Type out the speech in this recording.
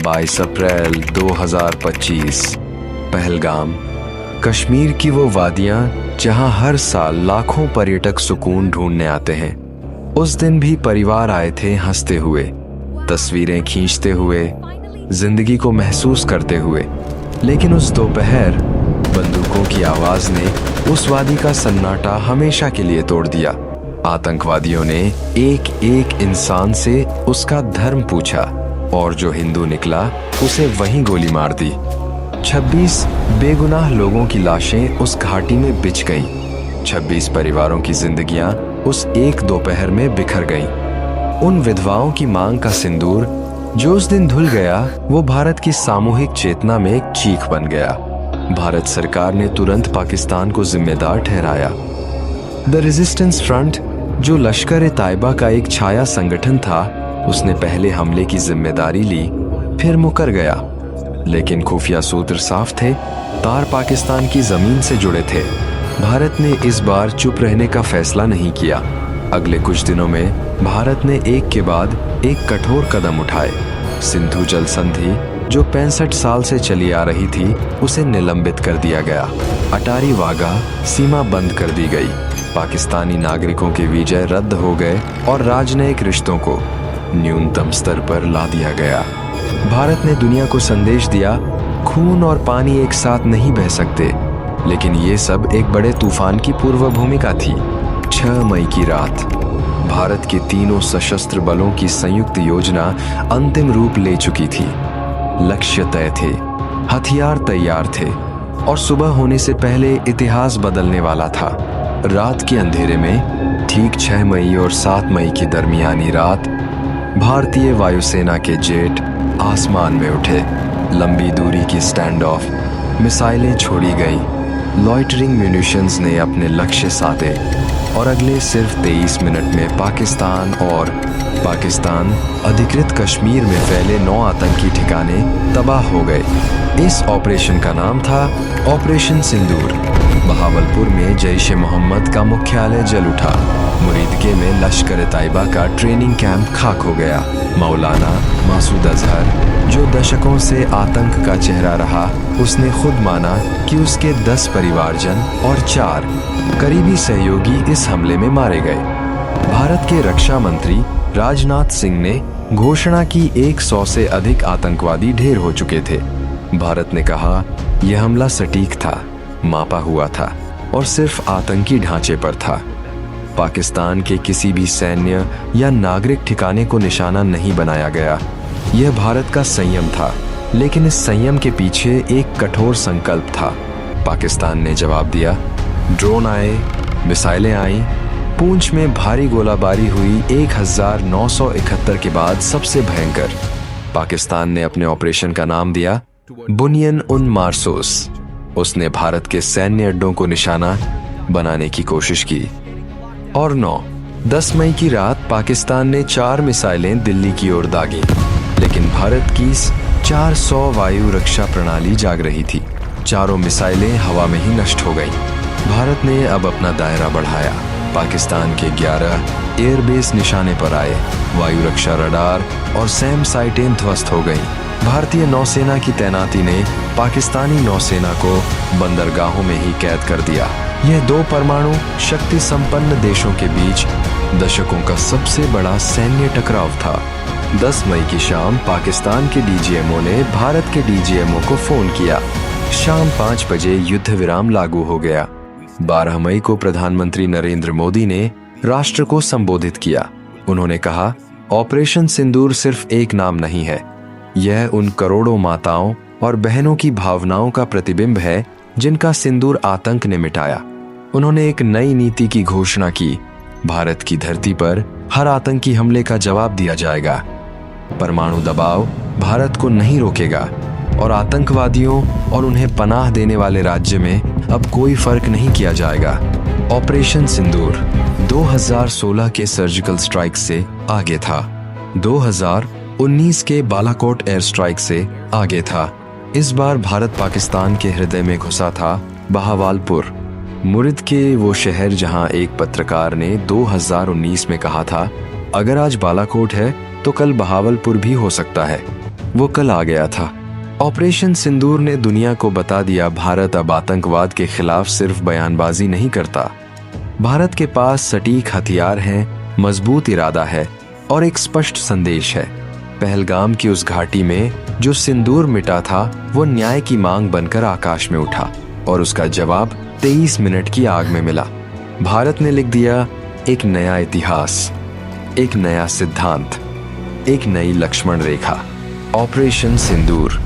22 अप्रैल 2025। पहलगाम, कश्मीर की वो वादियां जहां हर साल लाखों पर्यटक सुकून ढूंढने आते हैं। उस दिन भी परिवार आए थे हंसते हुए, तस्वीरें खींचते हुए, जिंदगी को महसूस करते हुए। लेकिन उस दोपहर बंदूकों की आवाज ने उस वादी का सन्नाटा हमेशा के लिए तोड़ दिया। आतंकवादियों ने एक एक इंसान से उसका धर्म पूछा और जो हिंदू निकला उसे वहीं गोली मार दी। 26 बेगुनाह लोगों की लाशें उस घाटी में बिछ गईं। 26 परिवारों की जिंदगियां उस एक दोपहर में बिखर गईं। उन विधवाओं की मांग का सिंदूर जो उस दिन धुल गया, वो भारत की सामूहिक चेतना में एक चीख बन गया। भारत सरकार ने तुरंत पाकिस्तान को जिम्मेदार ठहराया। द रेजिस्टेंस फ्रंट, जो लश्कर-ए-तैयबा का एक छाया संगठन था, उसने पहले हमले की जिम्मेदारी ली, फिर मुकर गया। लेकिन खुफिया सूत्र साफ थे, तार पाकिस्तान की जमीन से जुड़े थे। भारत ने इस बार चुप रहने का फैसला नहीं किया। अगले कुछ दिनों में भारत ने एक के बाद एक कठोर कदम उठाए। सिंधु जल संधि, जो 65 साल से चली आ रही थी, उसे निलंबित कर दिया गया। अटारी वाघा सीमा बंद कर दी गई। पाकिस्तानी नागरिकों के वीजा रद्द हो गए और राजनयिक रिश्तों को न्यूनतम स्तर पर ला दिया गया। भारत ने दुनिया को संदेश दिया, खून और पानी एक साथ नहीं बह सकते। लेकिन ये सब एक बड़े तूफान की पूर्व भूमिका थी। 6 मई की रात भारत के तीनों सशस्त्र बलों की संयुक्त योजना अंतिम रूप ले चुकी थी। लक्ष्य तय थे, हथियार तैयार थे और सुबह होने से पहले इतिहास बदलने वाला था। रात के अंधेरे में, ठीक 6 मई और 7 मई की दरमियानी रात, भारतीय वायुसेना के जेट आसमान में उठे। लंबी दूरी की स्टैंड ऑफ मिसाइलें छोड़ी गई। लॉइटरिंग म्यूनिशंस ने अपने लक्ष्य साधे और अगले सिर्फ 23 मिनट में पाकिस्तान अधिकृत कश्मीर में फैले 9 आतंकी ठिकाने तबाह हो गए। इस ऑपरेशन का नाम था ऑपरेशन सिंदूर। बहावलपुर में जैश-ए-मोहम्मद का मुख्यालय जल उठा। मुरीदके में लश्कर-ए-तैयबा का ट्रेनिंग कैंप खाक हो गया। मौलाना मासूद अजहर, जो दशकों से आतंक का चेहरा रहा, उसने खुद माना कि उसके 10 परिवारजन और 4 करीबी सहयोगी इस हमले में मारे गए। भारत के रक्षा मंत्री राजनाथ सिंह ने घोषणा की 100 से अधिक आतंकवादी ढेर हो चुके थे। भारत ने कहा, यह हमला सटीक था, मापा हुआ था और सिर्फ आतंकी ढांचे पर था। पाकिस्तान के किसी भी सैन्य या नागरिक ठिकाने को निशाना नहीं बनाया गया। यह भारत का संयम था, लेकिन इस संयम के पीछे एक कठोर संकल्प था। पाकिस्तान ने जवाब दिया। ड्रोन आए, मिसाइलें आईं, पूंछ में भारी गोलाबारी हुई। 1971 के बाद सबसे भयंकर। पाकिस्तान ने अपने ऑपरेशन का नाम दिया बुनियन उन मार्सोस। उसने भारत के सैन्य अड्डों को निशाना बनाने की कोशिश की। और 10 मई की रात पाकिस्तान ने 4 मिसाइलें दिल्ली की ओर दागी। लेकिन भारत की 400 वायु रक्षा प्रणाली जाग रही थी। चारों मिसाइलें हवा में ही नष्ट हो गईं। भारत ने अब अपना दायरा बढ़ाया। पाकिस्तान के 11 एयरबेस निशाने पर आए। वायु रक्षा रडार और सैम साइटें ध्वस्त हो गईं। भारतीय नौसेना की तैनाती ने पाकिस्तानी नौसेना को बंदरगाहों में ही कैद कर दिया। यह 2 परमाणु शक्ति संपन्न देशों के बीच दशकों का सबसे बड़ा सैन्य टकराव था। 10 मई की शाम पाकिस्तान के डीजीएमओ ने भारत के डीजीएमओ को फोन किया। शाम 5 बजे युद्ध विराम लागू हो गया। 12 मई को प्रधानमंत्री नरेंद्र मोदी ने राष्ट्र को संबोधित किया। उन्होंने कहा, ऑपरेशन सिंदूर सिर्फ एक नाम नहीं है, यह उन करोड़ों माताओं और बहनों की भावनाओं का प्रतिबिंब है जिनका सिंदूर आतंक ने मिटाया। उन्होंने एक नई नीति की घोषणा की। भारत की धरती पर हर आतंकी हमले का जवाब दिया जाएगा। परमाणु दबाव भारत को नहीं रोकेगा और आतंकवादियों और उन्हें पनाह देने वाले राज्य में अब कोई फर्क नहीं किया जाएगा। ऑपरेशन सिंदूर 2016 के सर्जिकल स्ट्राइक से आगे था। 2019 के बालाकोट एयर स्ट्राइक से आगे था। इस बार भारत पाकिस्तान के हृदय में घुसा था। बहावलपुर, मुरीद के वो शहर जहां एक पत्रकार ने 2019 में कहा था, अगर आज बालाकोट है तो कल बहावलपुर भी हो सकता है। वो कल आ गया था। ऑपरेशन सिंदूर ने दुनिया को बता दिया, भारत अब आतंकवाद के खिलाफ सिर्फ बयानबाजी नहीं करता। भारत के पास सटीक हथियार हैं, मजबूत इरादा है और एक स्पष्ट संदेश है। पहलगाम की उस घाटी में जो सिंदूर मिटा था, वो न्याय की मांग बनकर आकाश में उठा और उसका जवाब 23 मिनट की आग में मिला। भारत ने लिख दिया एक नया इतिहास, एक नया सिद्धांत, एक नई लक्ष्मण रेखा। ऑपरेशन सिंदूर।